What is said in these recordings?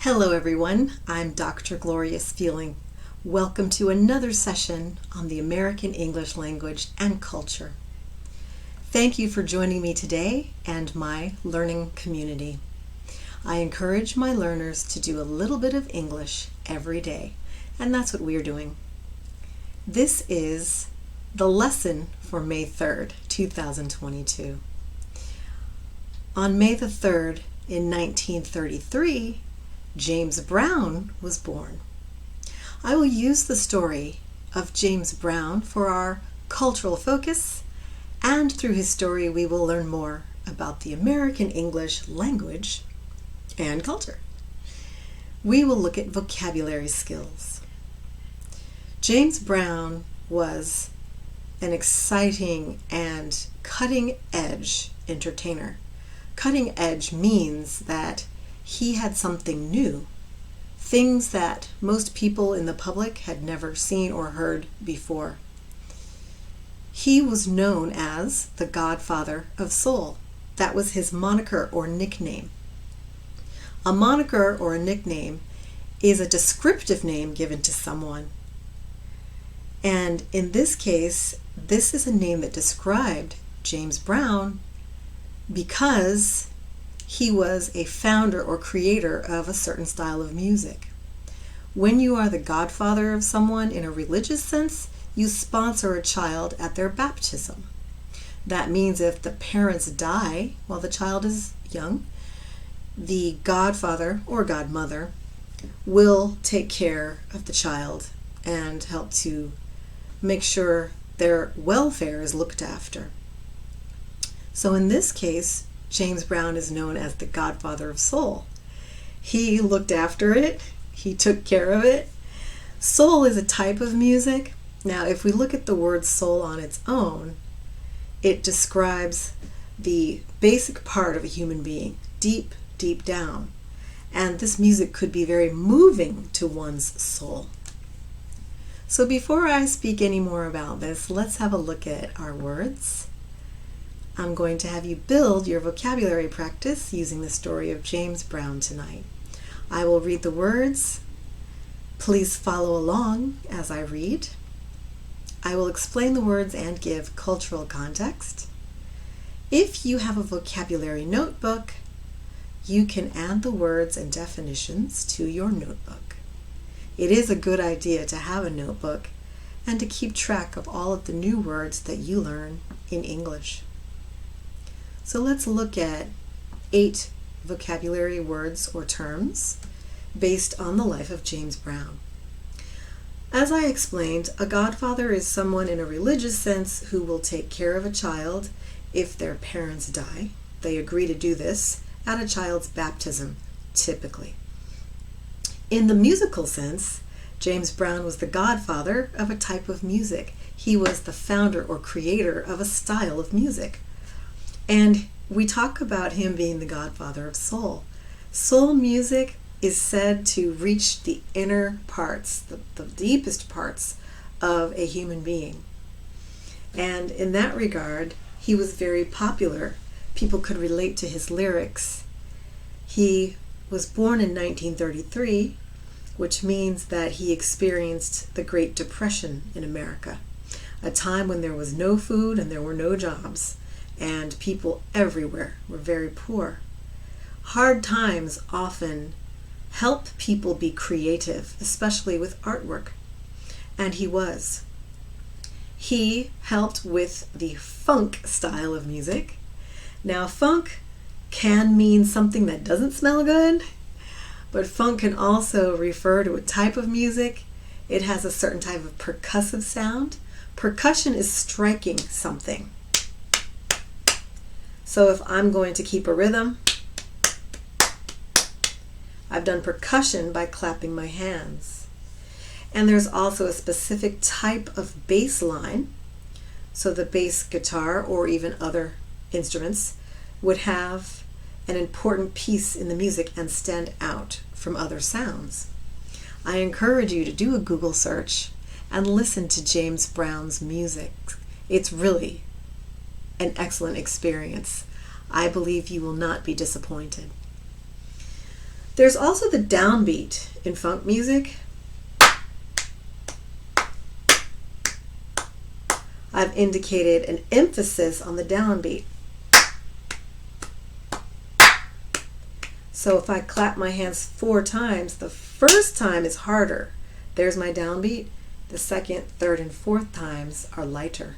Hello everyone, I'm Dr. Glorious Feeling. Welcome to another session on the American English language and culture. Thank you for joining me today and my learning community. I encourage my learners to do a little bit of English every day, and that's what we're doing. This is the lesson for May 3rd, 2022. On May the 3rd in 1933, James Brown was born. I will use the story of James Brown for our cultural focus, and through his story we will learn more about the American English language and culture. We will look at vocabulary skills. James Brown was an exciting and cutting-edge entertainer. Cutting edge means that he had something new, things that most people in the public had never seen or heard before. He was known as the Godfather of Soul. That was his moniker or nickname. A moniker or a nickname is a descriptive name given to someone. And in this case, this is a name that described James Brown because he was a founder or creator of a certain style of music. When you are the godfather of someone in a religious sense, you sponsor a child at their baptism. That means if the parents die while the child is young, the godfather or godmother will take care of the child and help to make sure their welfare is looked after. So in this case, James Brown is known as the Godfather of Soul. He looked after it. He took care of it. Soul is a type of music. Now, if we look at the word soul on its own, it describes the basic part of a human being, deep, deep down. And this music could be very moving to one's soul. So before I speak any more about this, let's have a look at our words. I'm going to have you build your vocabulary practice using the story of James Brown tonight. I will read the words. Please follow along as I read. I will explain the words and give cultural context. If you have a vocabulary notebook, you can add the words and definitions to your notebook. It is a good idea to have a notebook and to keep track of all of the new words that you learn in English. So let's look at 8 vocabulary words or terms based on the life of James Brown. As I explained, a godfather is someone in a religious sense who will take care of a child if their parents die. They agree to do this at a child's baptism, typically. In the musical sense, James Brown was the godfather of a type of music. He was the founder or creator of a style of music. And we talk about him being the godfather of soul. Soul music is said to reach the inner parts, the deepest parts of a human being. And in that regard, he was very popular. People could relate to his lyrics. He was born in 1933, which means that he experienced the Great Depression in America, a time when there was no food and there were no jobs. And people everywhere were very poor. Hard times often help people be creative, especially with artwork. And he was. He helped with the funk style of music. Now, funk can mean something that doesn't smell good, but funk can also refer to a type of music. It has a certain type of percussive sound. Percussion is striking something. So if I'm going to keep a rhythm, I've done percussion by clapping my hands. And there's also a specific type of bass line. So the bass guitar or even other instruments would have an important piece in the music and stand out from other sounds. I encourage you to do a Google search and listen to James Brown's music. It's really an excellent experience. I believe you will not be disappointed. There's also the downbeat in funk music. I've indicated an emphasis on the downbeat. So if I clap my hands 4 times, the first time is harder. There's my downbeat. The second, third, and fourth times are lighter.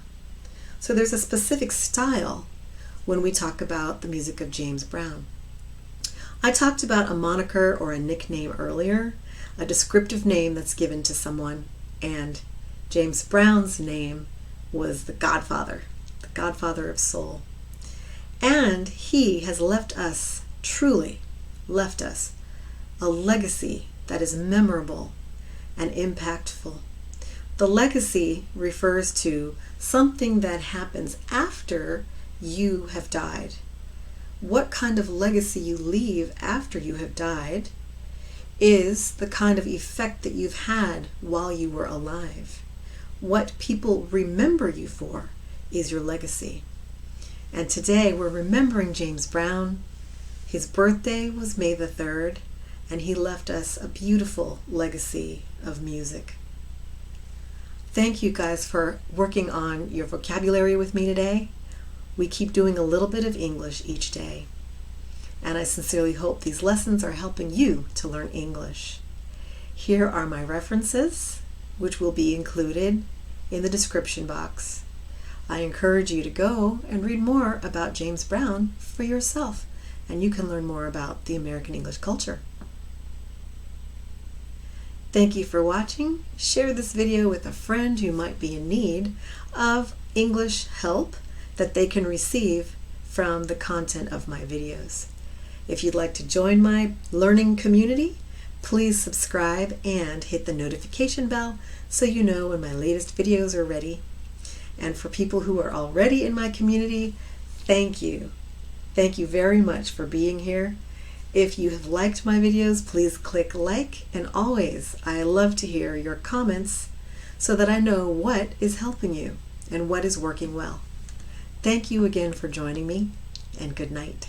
So there's a specific style when we talk about the music of James Brown. I talked about a moniker or a nickname earlier, a descriptive name that's given to someone, and James Brown's name was the Godfather of soul. And he has left us, truly left us, a legacy that is memorable and impactful. The legacy refers to something that happens after you have died. What kind of legacy you leave after you have died is the kind of effect that you've had while you were alive. What people remember you for is your legacy. And today we're remembering James Brown. His birthday was May the 3rd, and he left us a beautiful legacy of music. Thank you guys for working on your vocabulary with me today. We keep doing a little bit of English each day. And I sincerely hope these lessons are helping you to learn English. Here are my references, which will be included in the description box. I encourage you to go and read more about James Brown for yourself, and you can learn more about the American English culture. Thank you for watching. Share this video with a friend who might be in need of English help that they can receive from the content of my videos. If you'd like to join my learning community, please subscribe and hit the notification bell so you know when my latest videos are ready. And for people who are already in my community, thank you. Thank you very much for being here. If you have liked my videos, please click like, and always, I love to hear your comments so that I know what is helping you and what is working well. Thank you again for joining me, and good night.